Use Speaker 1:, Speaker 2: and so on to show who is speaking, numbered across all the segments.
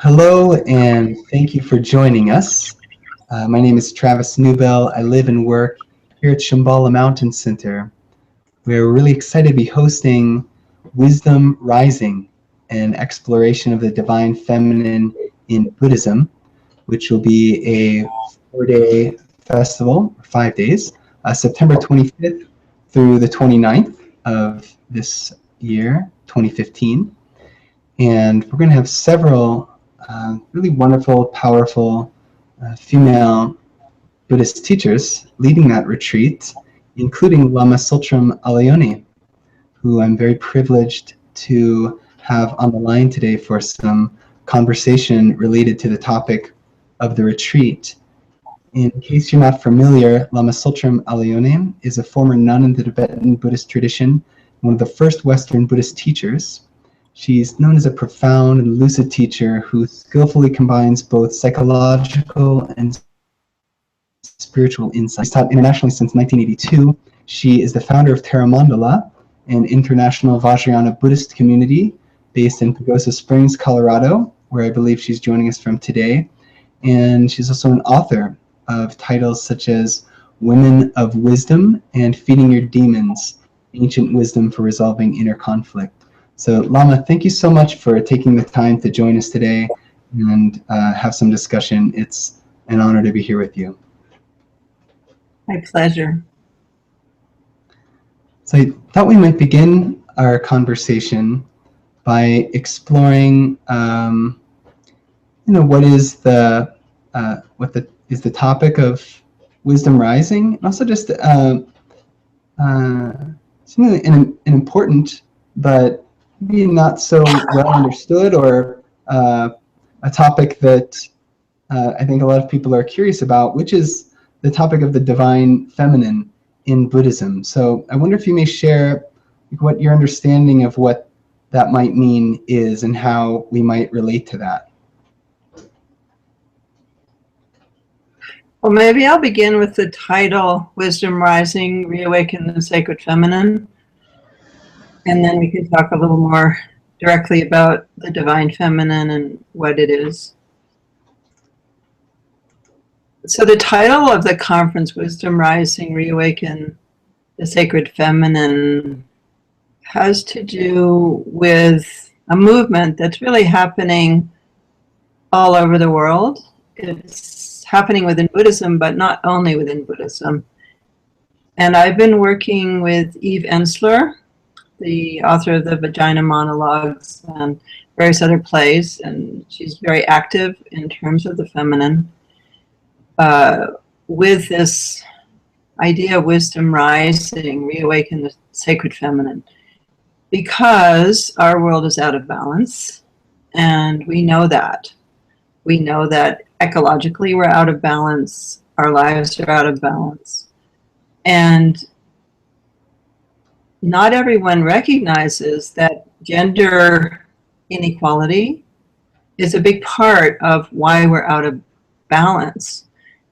Speaker 1: Hello, and thank you for joining us. My name is Travis Newbell. I live and work here at Shambhala Mountain Center. We're really excited to be hosting Wisdom Rising, an exploration of the divine feminine in Buddhism, which will be a 4-day festival, 5 days, September 25th through the 29th of this year, 2015. And we're going to have several really wonderful, powerful female Buddhist teachers leading that retreat, including Lama Tsultrim Allione, who I'm very privileged to have on the line today for some conversation related to the topic of the retreat. In case you're not familiar, Lama Tsultrim Allione is a former nun in the Tibetan Buddhist tradition, one of the first Western Buddhist teachers. She's known as a profound and lucid teacher who skillfully combines both psychological and spiritual insight. She's taught internationally since 1982. She is the founder of Terra Mandala, an international Vajrayana Buddhist community based in Pagosa Springs, Colorado, where I believe she's joining us from today. And she's also an author of titles such as Women of Wisdom and Feeding Your Demons, Ancient Wisdom for Resolving Inner Conflict. So Lama, thank you so much for taking the time to join us today and have some discussion. It's an honor to be here with you.
Speaker 2: My pleasure.
Speaker 1: So I thought we might begin our conversation by exploring, what is the topic of Wisdom Rising, and also just something an important but maybe not so well understood, or a topic that I think a lot of people are curious about, which is the topic of the divine feminine in Buddhism. So I wonder if you may share what your understanding of what that might mean is and how we might relate to that.
Speaker 2: Well, maybe I'll begin with the title, Wisdom Rising, Reawaken the Sacred Feminine. And then we can talk a little more directly about the divine feminine and what it is. So the title of the conference, Wisdom Rising, Reawaken the Sacred Feminine, has to do with a movement that's really happening all over the world. It's happening within Buddhism, but not only within Buddhism. And I've been working with Eve Ensler, the author of the Vagina Monologues and various other plays, and she's very active in terms of the feminine, with this idea of wisdom rising, reawaken the sacred feminine, because our world is out of balance, and we know that. We know that ecologically we're out of balance, our lives are out of balance, and not everyone recognizes that gender inequality is a big part of why we're out of balance.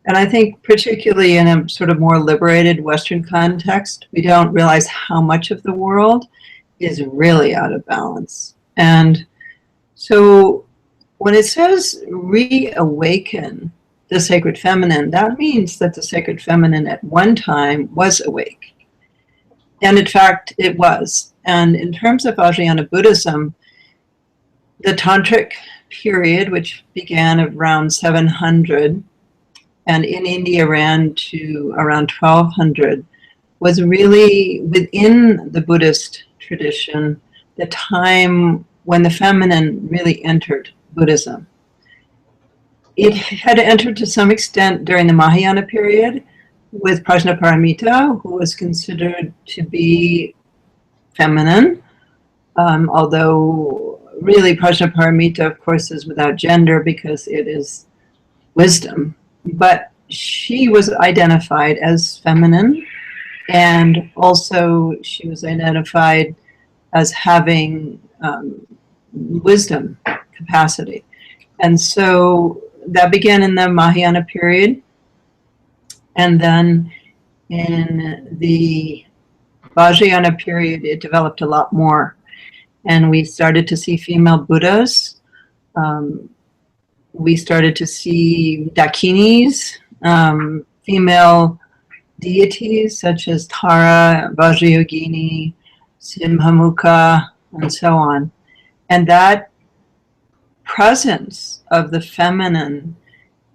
Speaker 2: And I think particularly in a sort of more liberated Western context, we don't realize how much of the world is really out of balance. And so when it says reawaken the sacred feminine, that means that the sacred feminine at one time was awake. And in fact, it was. And in terms of Vajrayana Buddhism, the Tantric period, which began around 700 and in India ran to around 1200, was really within the Buddhist tradition the time when the feminine really entered Buddhism. It had entered to some extent during the Mahayana period, with Prajnaparamita, who was considered to be feminine, although really Prajnaparamita, of course, is without gender because it is wisdom. But she was identified as feminine, and also she was identified as having wisdom capacity. And so that began in the Mahayana period. And then in the Vajrayana period, it developed a lot more. And we started to see female Buddhas we started to see Dakinis, female deities such as Tara, Vajrayogini, Simhamukha, and so on. And that presence of the feminine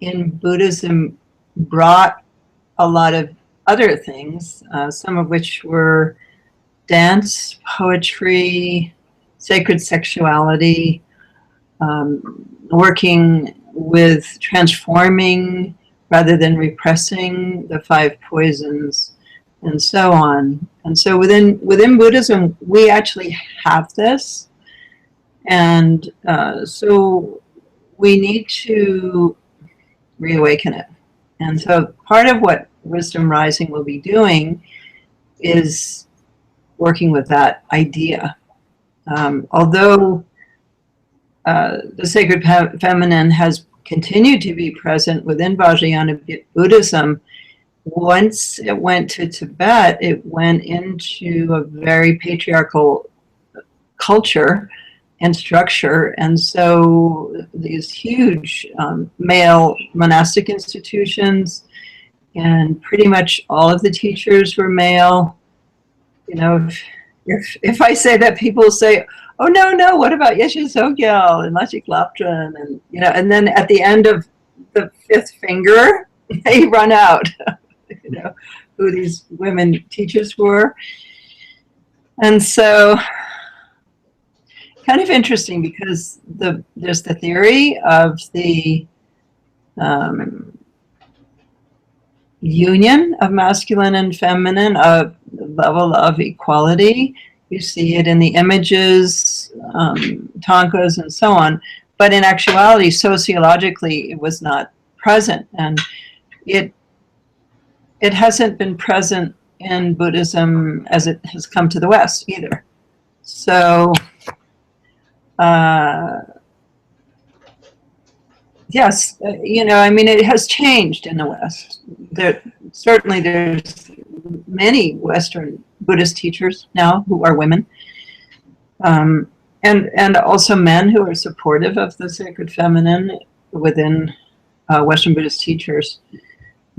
Speaker 2: in Buddhism brought a lot of other things, some of which were dance, poetry, sacred sexuality, working with transforming rather than repressing the five poisons, and so on. And so within Buddhism, we actually have this, and so we need to reawaken it. And so part of what Wisdom Rising will be doing is working with that idea. Although the sacred feminine has continued to be present within Vajrayana Buddhism, once it went to Tibet, it went into a very patriarchal culture and structure. And so these huge male monastic institutions, and pretty much all of the teachers were male. You know, if I say that, people say, oh, no, what about Yeshe Sogyal and Lachik Lapdran? And, you know, and then at the end of the fifth finger, they run out, you know, who these women teachers were. And so kind of interesting, because there's the theory of the union of masculine and feminine, a level of equality. You see it in the images, tankas, and so on. But in actuality, sociologically, it was not present, and it hasn't been present in Buddhism as it has come to the West either. So, yes, you know, I mean, it has changed in the West. Certainly there's many Western Buddhist teachers now who are women, and also men who are supportive of the sacred feminine within Western Buddhist teachers.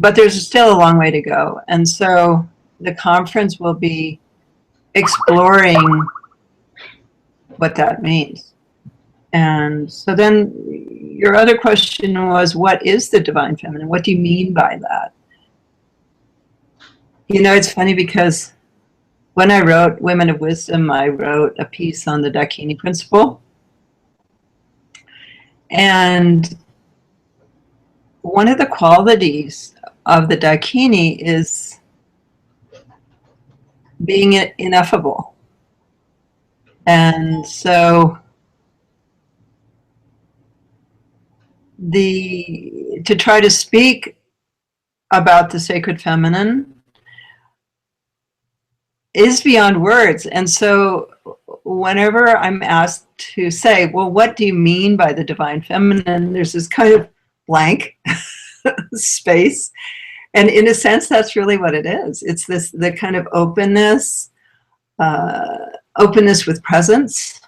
Speaker 2: But there's still a long way to go. And so the conference will be exploring what that means. And so then your other question was, what is the divine feminine? What do you mean by that? You know, it's funny, because when I wrote Women of Wisdom, I wrote a piece on the Dakini Principle. And one of the qualities of the Dakini is being ineffable. And so to try to speak about the sacred feminine is beyond words. And so whenever I'm asked to say, well, what do you mean by the divine feminine? There's this kind of blank space. And in a sense, that's really what it is. It's the kind of openness with presence.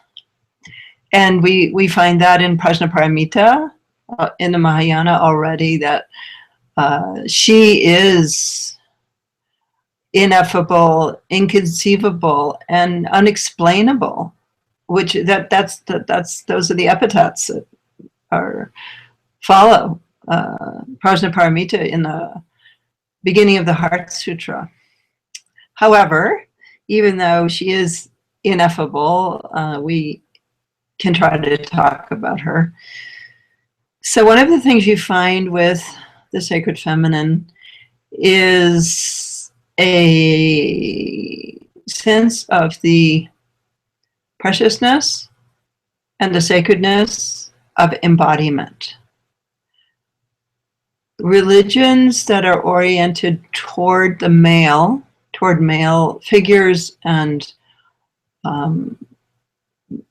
Speaker 2: And we find that in Prajnaparamita, in the Mahayana already, that she is ineffable, inconceivable, and unexplainable. Which those are the epithets that follow Prajnaparamita in the beginning of the Heart Sutra. However, even though she is ineffable, we can try to talk about her. So one of the things you find with the sacred feminine is a sense of the preciousness and the sacredness of embodiment. Religions that are oriented toward male figures and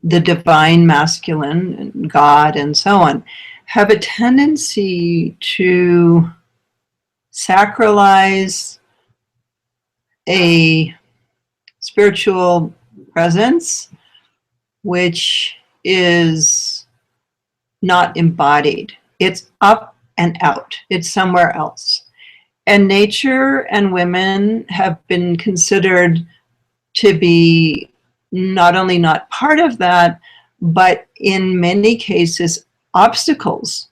Speaker 2: the divine masculine, and God, and so on, have a tendency to sacralize a spiritual presence which is not embodied. It's up and out. It's somewhere else. And nature and women have been considered to be not only not part of that, but in many cases, obstacles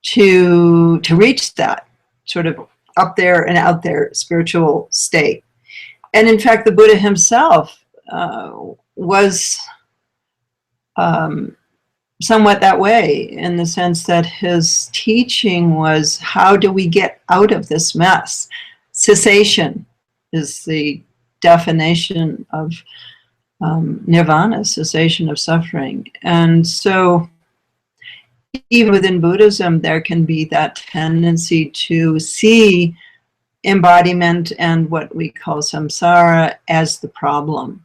Speaker 2: to reach that sort of up there and out there spiritual state. And in fact, the Buddha himself was somewhat that way, in the sense that his teaching was, how do we get out of this mess? Cessation is the definition of nirvana, cessation of suffering. And so even within Buddhism, there can be that tendency to see embodiment and what we call samsara as the problem.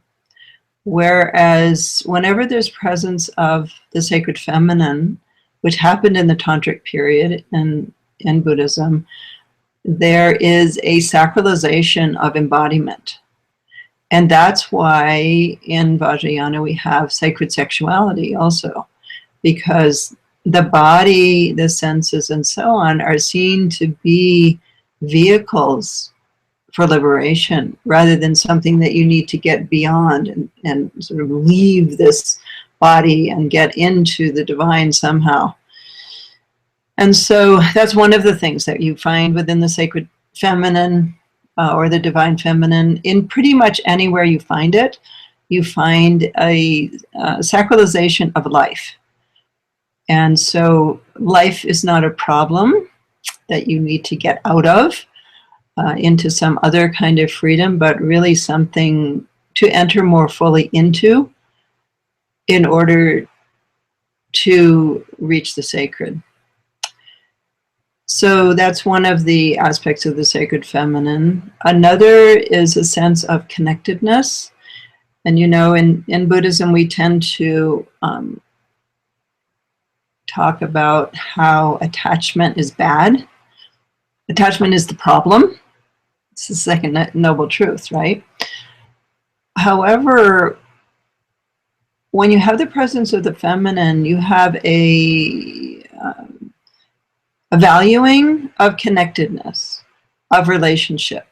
Speaker 2: Whereas whenever there's presence of the sacred feminine, which happened in the Tantric period in Buddhism, there is a sacralization of embodiment. And that's why in Vajrayana we have sacred sexuality also, because the body, the senses, and so on are seen to be vehicles for liberation, rather than something that you need to get beyond and sort of leave this body and get into the divine somehow. And so that's one of the things that you find within the sacred feminine or the divine feminine. In pretty much anywhere you find it, you find a sacralization of life. And so life is not a problem that you need to get out of into some other kind of freedom, but really something to enter more fully into in order to reach the sacred. So that's one of the aspects of the sacred feminine. Another is a sense of connectedness. And you know, in Buddhism, we tend to talk about how attachment is bad. Attachment is the problem. It's the second noble truth, right? However, when you have the presence of the feminine, you have a valuing of connectedness, of relationship.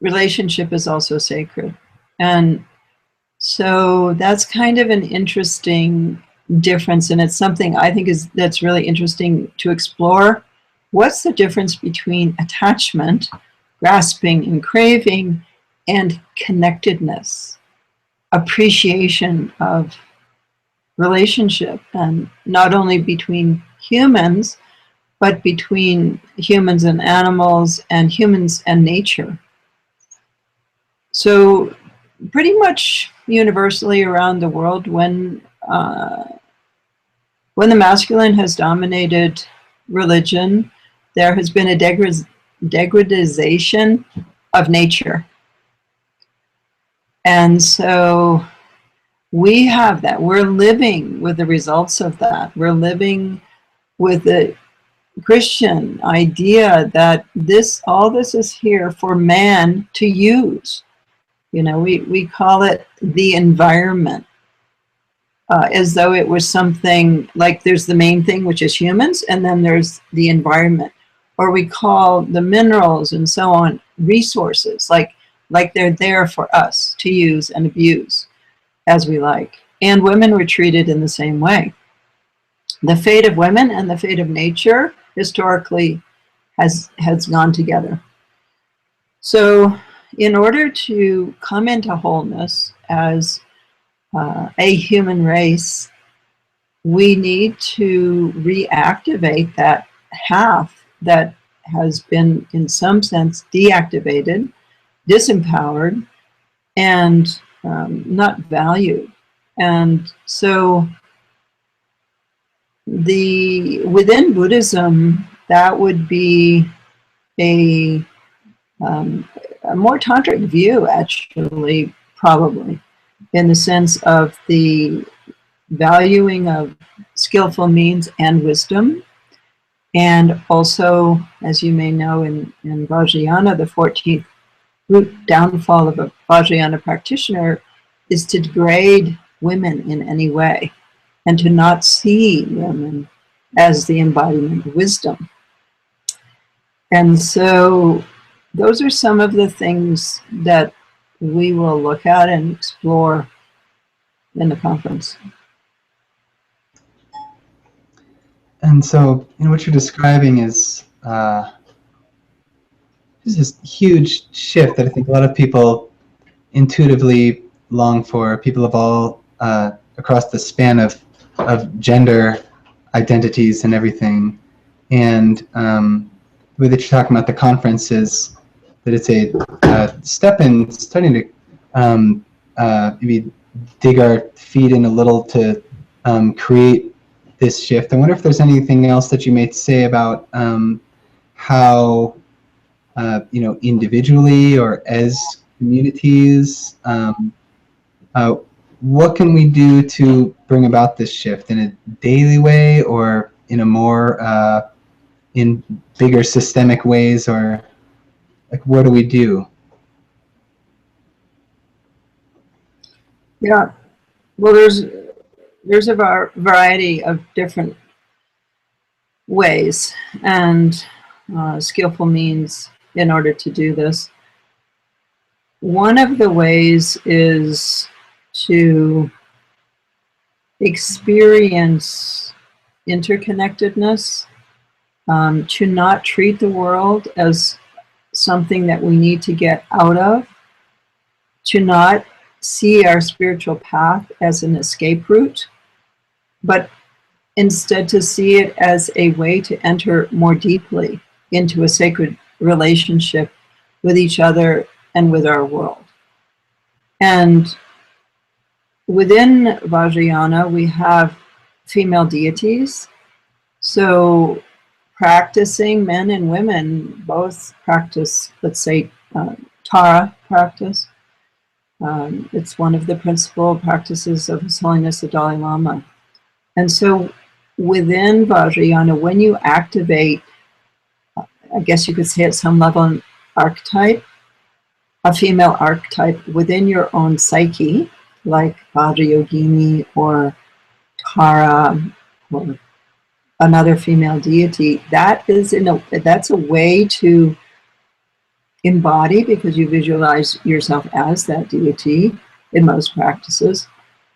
Speaker 2: Relationship is also sacred. And so that's kind of an interesting difference, and it's something I think that's really interesting to explore. What's the difference between attachment, grasping and craving, and connectedness, appreciation of relationship, and not only between humans, but between humans and animals and humans and nature? So pretty much universally around the world, when the masculine has dominated religion, there has been a degradation of nature. And so we have that. We're living with the results of that. We're living with the Christian idea that all this is here for man to use. You know, we call it the environment, as though it was something like there's the main thing, which is humans, and then there's the environment. Or we call the minerals and so on resources, like they're there for us to use and abuse as we like. And women were treated in the same way. The fate of women and the fate of nature historically has gone together. So in order to come into wholeness as a human race, we need to reactivate that half that has been, in some sense, deactivated, disempowered, and not valued. And so within Buddhism, that would be a more tantric view, actually, probably, in the sense of the valuing of skillful means and wisdom. And also, as you may know, in Vajrayana, the 14th root downfall of a Vajrayana practitioner is to degrade women in any way, and to not see women as the embodiment of wisdom. And so those are some of the things that we will look at and explore in the conference.
Speaker 1: And so, what you're describing is this huge shift that I think a lot of people intuitively long for. People of all across the span of gender identities and everything. And the way that you're talking about the conference is that it's a step in starting to maybe dig our feet in a little to create this shift. I wonder if there's anything else that you may say about how individually or as communities, what can we do to bring about this shift in a daily way or in a more in bigger systemic ways, or like what do we do?
Speaker 2: Yeah, well, there's a variety of different ways and skillful means in order to do this. One of the ways is to experience interconnectedness, to not treat the world as something that we need to get out of, to not see our spiritual path as an escape route, but instead to see it as a way to enter more deeply into a sacred relationship with each other and with our world. And within Vajrayana, we have female deities. So practicing, men and women both practice, let's say, Tara practice. It's one of the principal practices of His Holiness the Dalai Lama. And so within Vajrayana, when you activate, I guess you could say at some level, an archetype, a female archetype within your own psyche, like Vajrayogini or Tara or another female deity, that's a way to embody, because you visualize yourself as that deity in most practices,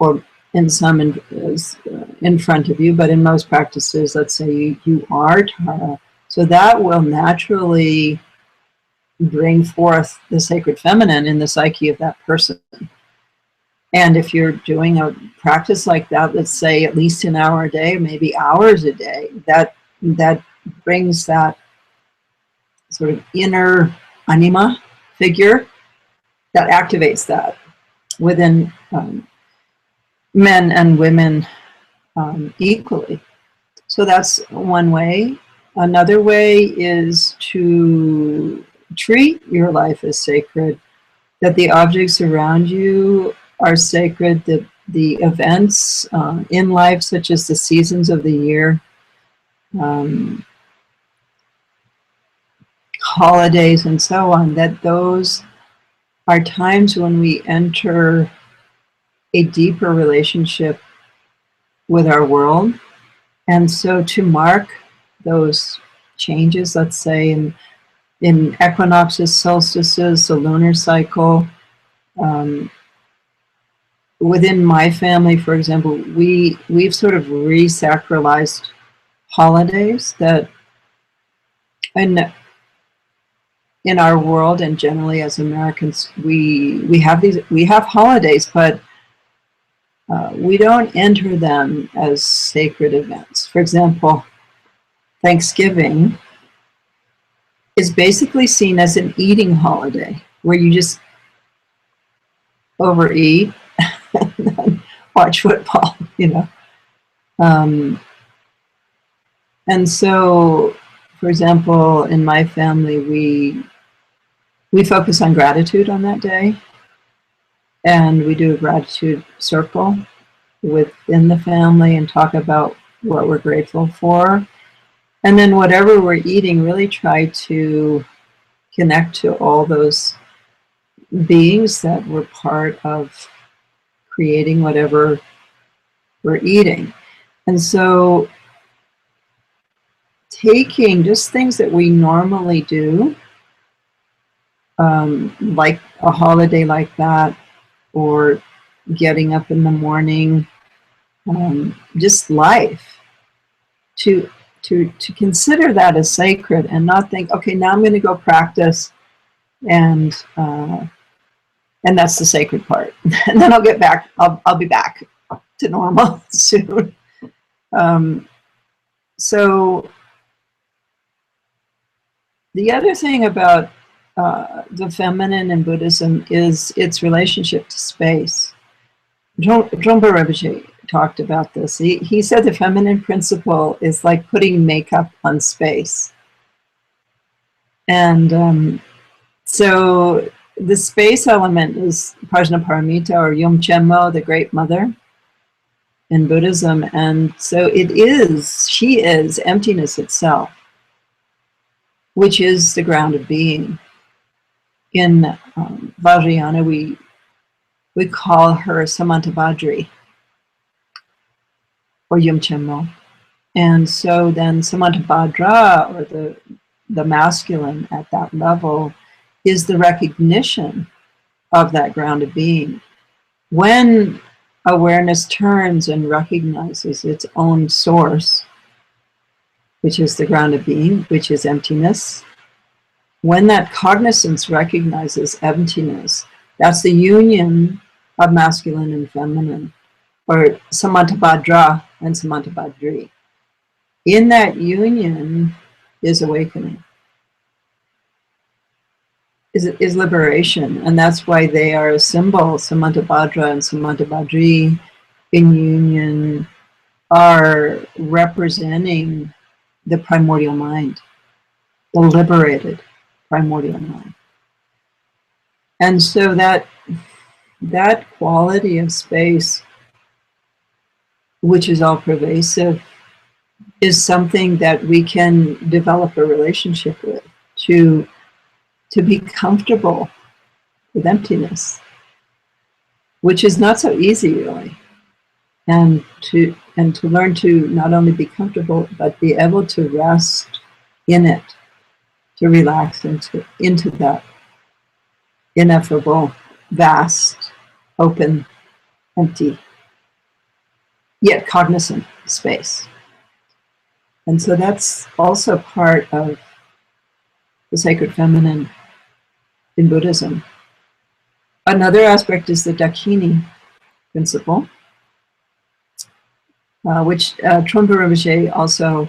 Speaker 2: or in some in front of you, but in most practices, let's say you are Tara. So that will naturally bring forth the sacred feminine in the psyche of that person. And if you're doing a practice like that, let's say at least an hour a day, maybe hours a day, that brings that sort of inner anima figure that activates that within men and women equally. So that's one way. Another way is to treat your life as sacred, that the objects around you are sacred, that the events in life, such as the seasons of the year, holidays and so on, that those are times when we enter a deeper relationship with our world. And so to mark those changes, let's say in equinoxes, solstices, the lunar cycle, within my family, for example, we've sort of re-sacralized holidays that in our world, and generally as Americans, we have holidays, but we don't enter them as sacred events. For example, Thanksgiving is basically seen as an eating holiday where you just overeat and then watch football, and so, for example, in my family, we focus on gratitude on that day, and we do a gratitude circle within the family and talk about what we're grateful for. And then whatever we're eating, really try to connect to all those beings that were part of creating whatever we're eating. And so taking just things that we normally do, like a holiday like that, or getting up in the morning, just life, to consider that as sacred and not think, okay, now I'm going to go practice, and that's the sacred part, and then I'll get back. I'll be back to normal soon. So the other thing about the feminine in Buddhism is its relationship to space. Trungpa Rinpoche talked about this. He said the feminine principle is like putting makeup on space. And so the space element is Prajnaparamita, or Yumchenmo, the Great Mother, in Buddhism. And so she is emptiness itself, which is the ground of being. In Vajrayana, we call her Samantabhadri, or Yumchenmo. And so then Samantabhadra, or the masculine at that level, is the recognition of that ground of being. When awareness turns and recognizes its own source, which is the ground of being, which is emptiness, when that cognizance recognizes emptiness, that's the union of masculine and feminine, or Samantabhadra and Samantabhadri. In that union is awakening, is liberation, and that's why they are a symbol. Samantabhadra and Samantabhadri in union are representing the primordial mind, the liberated primordial mind. And so that quality of space, which is all pervasive, is something that we can develop a relationship with, to be comfortable with emptiness, which is not so easy, really. And to learn to not only be comfortable, but be able to rest in it, to relax into that ineffable, vast, open, empty, yet cognizant space. And so that's also part of the sacred feminine in Buddhism. Another aspect is the Dakini Principle, which Trungpa Rinpoche also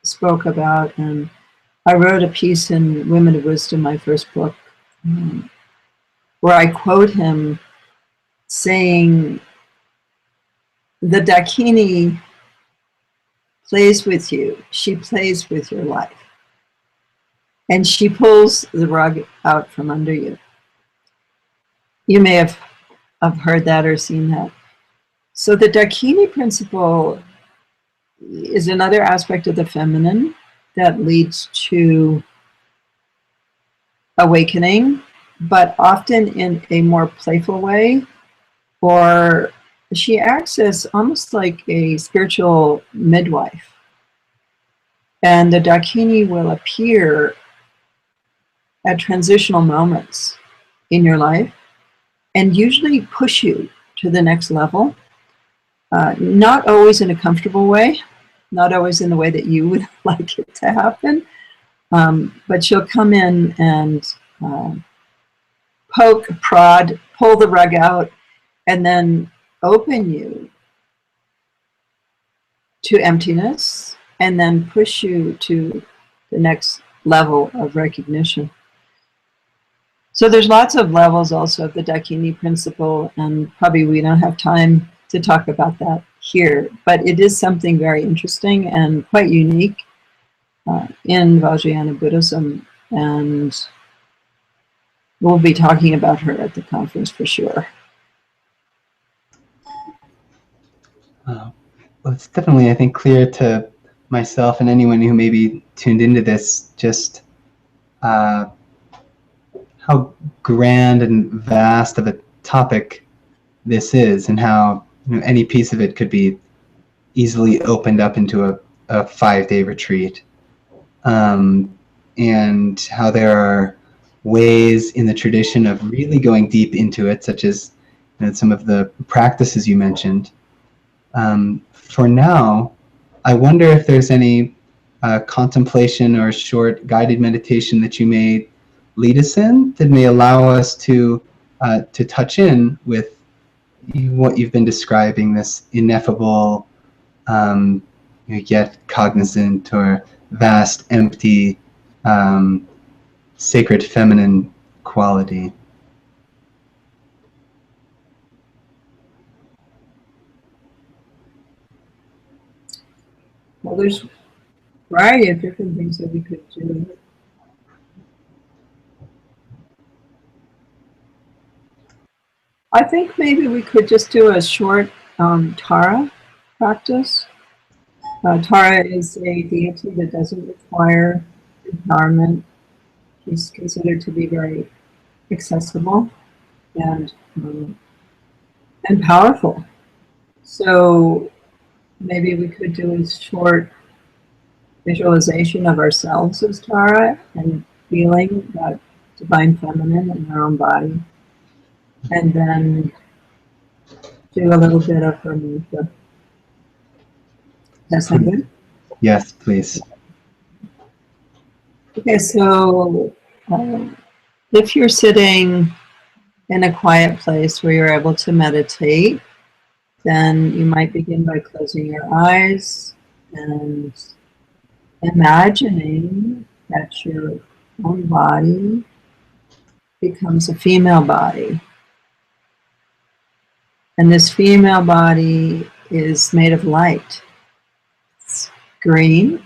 Speaker 2: spoke about. And I wrote a piece in Women of Wisdom, my first book, where I quote him saying, the Dakini plays with you. She plays with your life. And she pulls the rug out from under you. You may have heard that or seen that. So the Dakini Principle is another aspect of the feminine that leads to awakening, but often in a more playful way, or she acts as almost like a spiritual midwife. And the Dakini will appear at transitional moments in your life and usually push you to the next level. Not always in a comfortable way, not always in the way that you would like it to happen, but she'll come in and poke, prod, pull the rug out, and then open you to emptiness, and then push you to the next level of recognition. So there's lots of levels also of the Dakini Principle, and probably we don't have time to talk about that here, but it is something very interesting and quite unique in Vajrayana Buddhism, and we'll be talking about her at the conference for sure.
Speaker 1: Well, it's definitely, I think, clear to myself and anyone who may be tuned into this, just how grand and vast of a topic this is, and how any piece of it could be easily opened up into a 5-day retreat. and how there are ways in the tradition of really going deep into it, such as some of the practices you mentioned. For now, I wonder if there's any contemplation or short guided meditation that you may lead us in that may allow us to touch in with what you've been describing, this ineffable, yet cognizant or vast, empty, sacred feminine quality.
Speaker 2: Well, there's a variety of different things that we could do. I think maybe we could just do a short Tara practice. Tara is a deity that doesn't require empowerment. She's considered to be very accessible and powerful. So maybe we could do a short visualization of ourselves as Tara and feeling that divine feminine in our own body. And then do a little bit of her mantra. That sound good?
Speaker 1: Yes, please.
Speaker 2: Okay, so if you're sitting in a quiet place where you're able to meditate, then you might begin by closing your eyes and imagining that your own body becomes a female body. And this female body is made of light. It's green.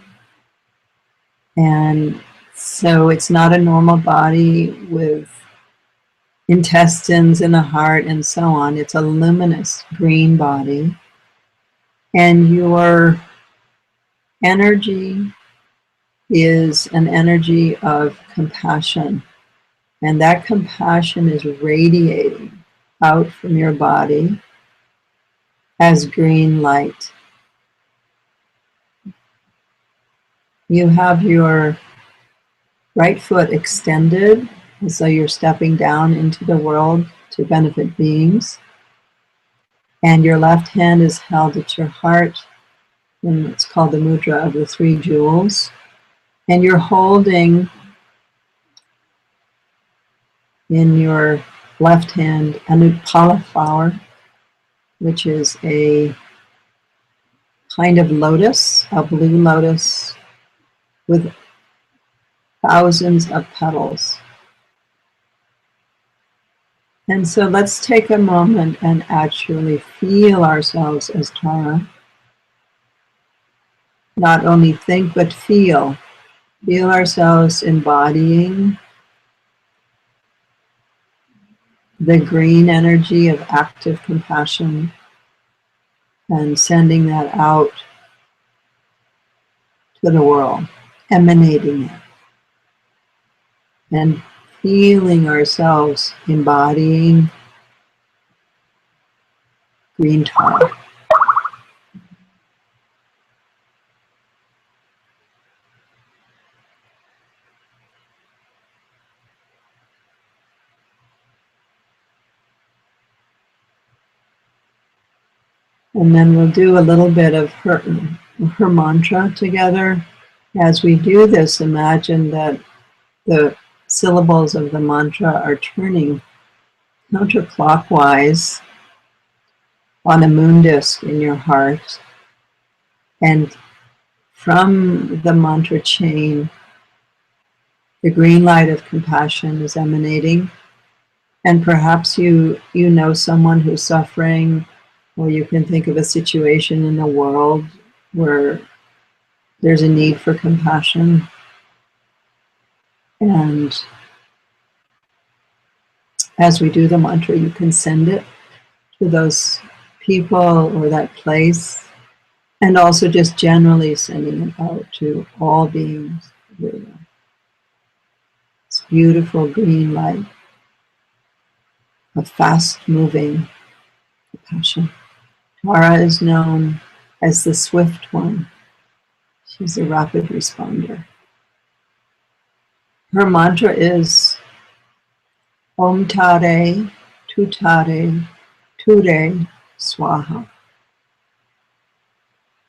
Speaker 2: And so it's not a normal body with intestines and a heart and so on. It's a luminous green body. And your energy is an energy of compassion. And that compassion is radiating out from your body as green light. You have your right foot extended as though you're stepping down into the world to benefit beings. And your left hand is held at your heart, and it's called the mudra of the three jewels. And you're holding in your left hand a Nutpala flower, which is a kind of lotus, a blue lotus with thousands of petals. And so let's take a moment and actually feel ourselves as Tara. Not only think, but feel. Feel ourselves embodying the green energy of active compassion and sending that out to the world, emanating it. And feeling ourselves embodying green Tara. And then we'll do a little bit of her mantra together. As we do this, imagine that the syllables of the mantra are turning counterclockwise on a moon disk in your heart. And from the mantra chain, the green light of compassion is emanating. And perhaps you know someone who's suffering, or you can think of a situation in the world where there's a need for compassion. And as we do the mantra, you can send it to those people or that place, and also just generally sending it out to all beings. It's beautiful green light, a fast-moving compassion. Tara is known as the swift one. She's a rapid responder. Her mantra is Om Tare, Tutare, Ture, Swaha.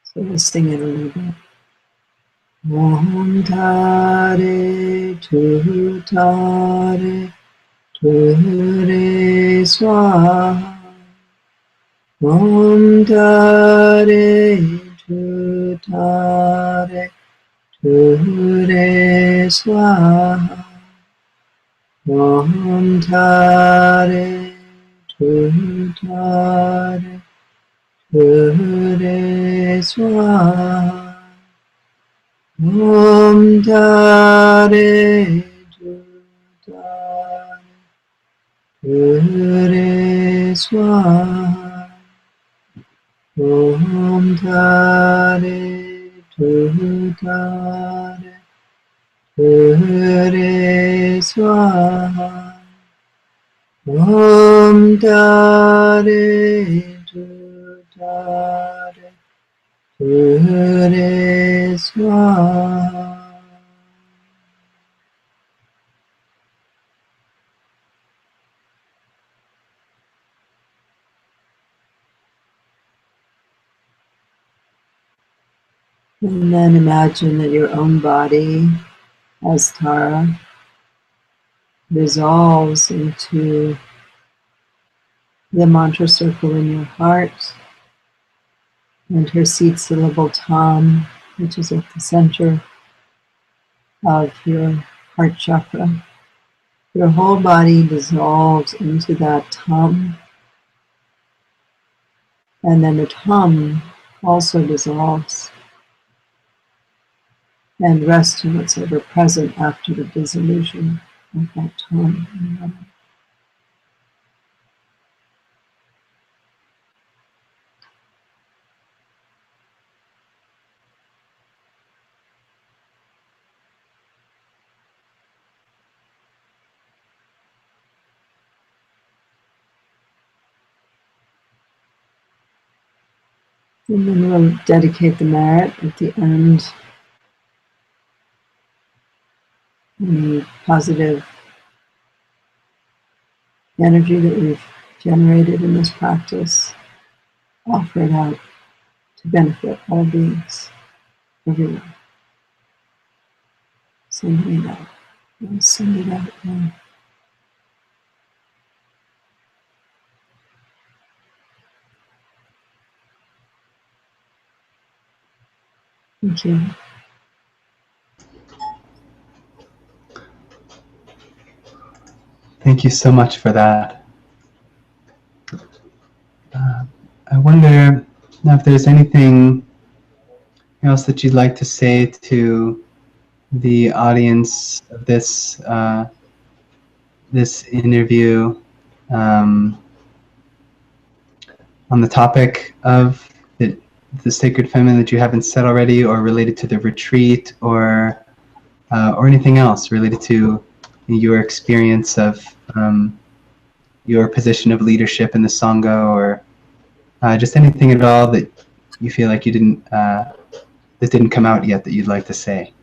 Speaker 2: So we'll sing it a little bit. Om Tare, Tutare, Ture, Swaha. Om Tare, Tutare, Ture, Swaha. Om Tare, Tutare, Ture, Swaha. Om Tare, Tutare, Ture, Swaha. Om Tare, Tutare, Ture, Swaha. Om Tare, Tutare, Ture, Swaha. And then imagine that your own body, as Tara, dissolves into the mantra circle in your heart and her seat syllable Tam, which is at the center of your heart chakra. Your whole body dissolves into that Tam, and then the Tam also dissolves and rests in what's ever present after the dissolution of that Tam. And then we'll dedicate the merit at the end. Any positive energy that we've generated in this practice, offer it out to benefit all beings, everyone. Send it out. Send it out now. Thank you.
Speaker 1: Thank you so much for that. I wonder now if there's anything else that you'd like to say to the audience of this this interview on the topic of the sacred feminine that you haven't said already, or related to the retreat, or anything else related to your experience of your position of leadership in the Sangha, or just anything at all that you feel like you didn't that didn't come out yet that you'd like to say.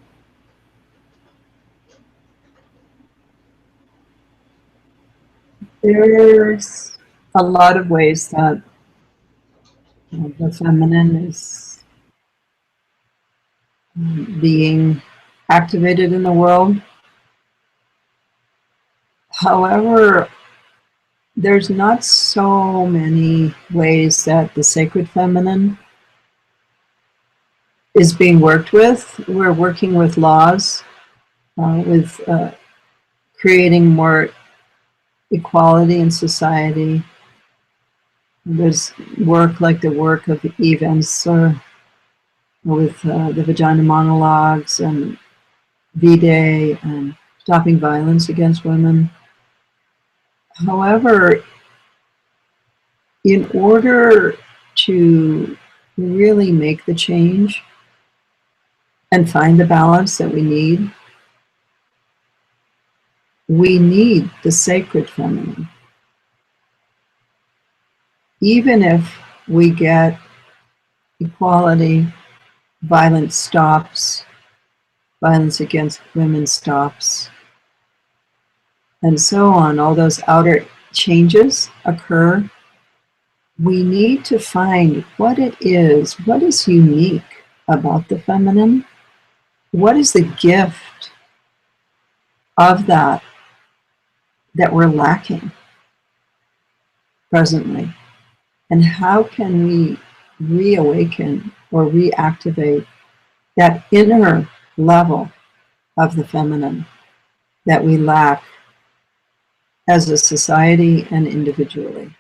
Speaker 2: There's a lot of ways that the feminine is being activated in the world. However, there's not so many ways that the sacred feminine is being worked with. We're working with laws, with creating more equality in society. There's work like the work of Eve Ensler with the vagina monologues and V-Day and stopping violence against women. However, in order to really make the change and find the balance that we need the sacred feminine. Even if we get equality, violence stops, violence against women stops, and so on, all those outer changes occur, we need to find what is unique about the feminine, what is the gift of that we're lacking presently, and how can we reawaken or reactivate that inner level of the feminine that we lack as a society and individually.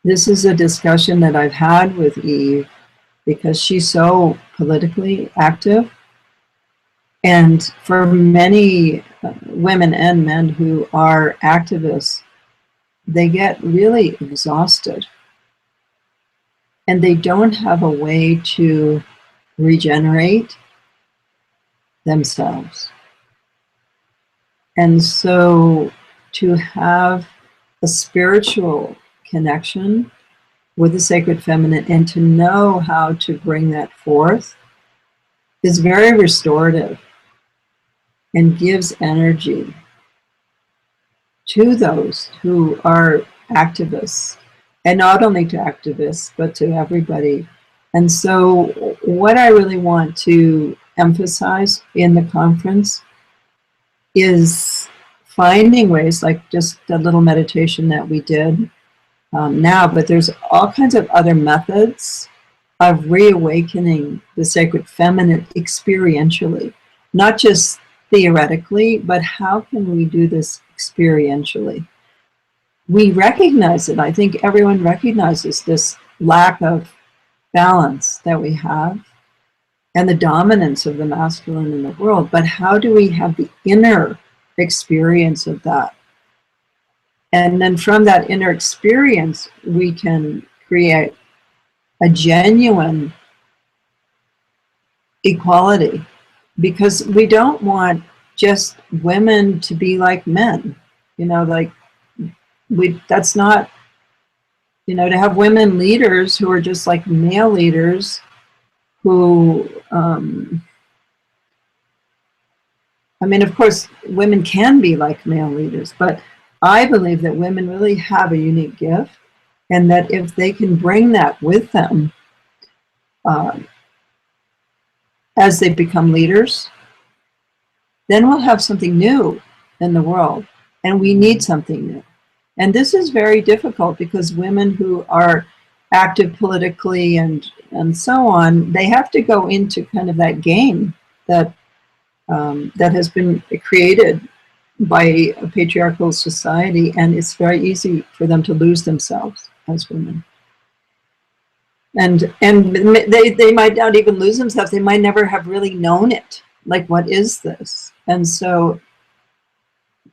Speaker 2: This is a discussion that I've had with Eve because she's so politically active. And for many women and men who are activists, they get really exhausted. And they don't have a way to regenerate themselves. And so to have a spiritual connection with the sacred feminine and to know how to bring that forth is very restorative and gives energy to those who are activists, and not only to activists, but to everybody. And so what I really want to emphasize in the conference is finding ways, like just the little meditation that we did now, but there's all kinds of other methods of reawakening the sacred feminine experientially, not just theoretically, but how can we do this experientially? We recognize it. I think everyone recognizes this lack of balance that we have and the dominance of the masculine in the world, but how do we have the inner experience of that? And then from that inner experience, we can create a genuine equality, because we don't want just women to be like men, like that's not, to have women leaders who are just like male leaders who, of course, women can be like male leaders, but I believe that women really have a unique gift, and that if they can bring that with them as they become leaders, then we'll have something new in the world, and we need something new. And this is very difficult because women who are active politically and so on, they have to go into kind of that game that that has been created by a patriarchal society, and it's very easy for them to lose themselves as women. And they might not even lose themselves. They might never have really known it. Like, what is this? And so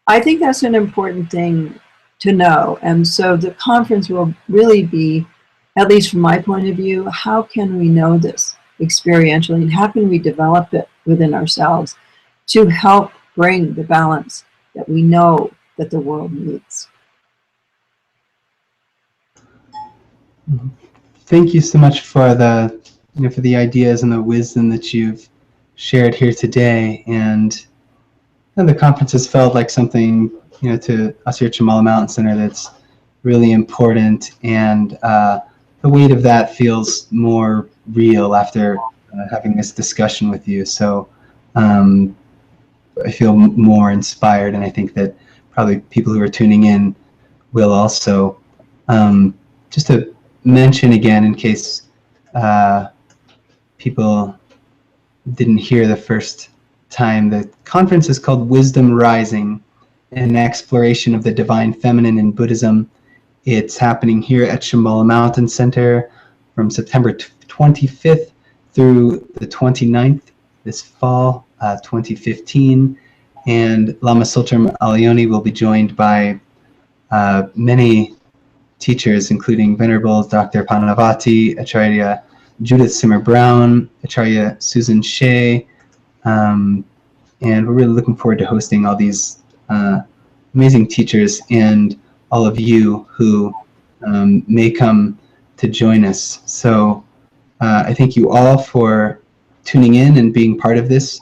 Speaker 2: I think that's an important thing to know. And so the conference will really be, at least from my point of view, how can we know this experientially, and how can we develop it within ourselves to help bring the balance that we know that the world needs.
Speaker 1: Thank you so much for the, for the ideas and the wisdom that you've shared here today. And the conference has felt like something, to us here at Shambhala Mountain Center that's really important, and the weight of that feels more real after having this discussion with you. So I feel more inspired, and I think that probably people who are tuning in will also. Just to mention again, in case people didn't hear the first time, the conference is called Wisdom Rising, an exploration of the divine feminine in Buddhism. It's happening here at Shambhala Mountain Center from September 25th through the 29th this fall, 2015. And Lama Tsultrim Allione will be joined by many teachers, including Venerable Dr. Panavati, Acharya Judith Simmer Brown, Acharya Susan Shea, and we're really looking forward to hosting all these amazing teachers and all of you who may come to join us. So I thank you all for tuning in and being part of this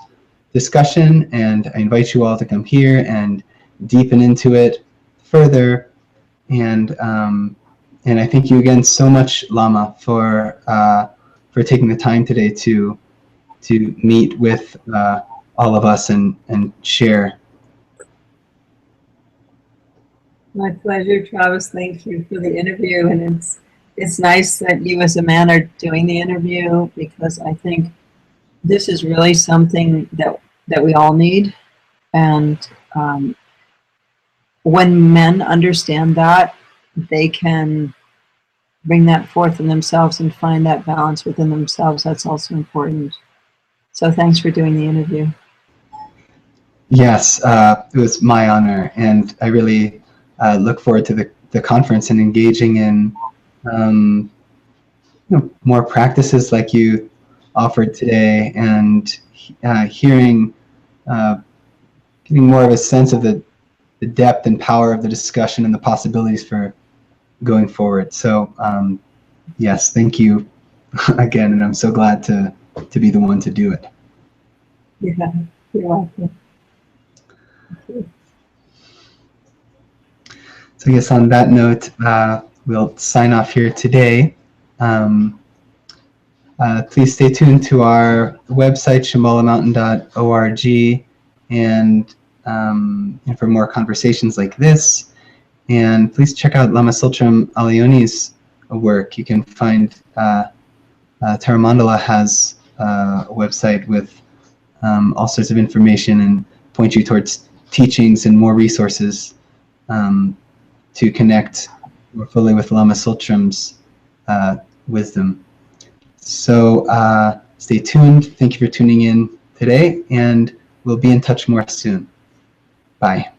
Speaker 1: discussion, and I invite you all to come here and deepen into it further. And I thank you again so much, Lama, for taking the time today to meet with all of us and share.
Speaker 2: My pleasure, Travis. Thank you for the interview, and it's nice that you as a man are doing the interview, because I think this is really something that we all need. And when men understand that, they can bring that forth in themselves and find that balance within themselves. That's also important. So thanks for doing the interview.
Speaker 1: Yes, it was my honor, and I really look forward to the conference and engaging in more practices like you offered today, and hearing, getting more of a sense of the depth and power of the discussion and the possibilities for going forward. So yes, thank you again, and I'm so glad to be the one to do it.
Speaker 2: Yeah, you're welcome.
Speaker 1: So I guess on that note, we'll sign off here today. Please stay tuned to our website, shambhalamountain.org, and for more conversations like this. And please check out Lama Tsultrim Allione's work. You can find Taramandala has a website with all sorts of information and point you towards teachings and more resources to connect more fully with Lama Tsultrim's wisdom. So stay tuned. Thank you for tuning in today, and we'll be in touch more soon. Bye.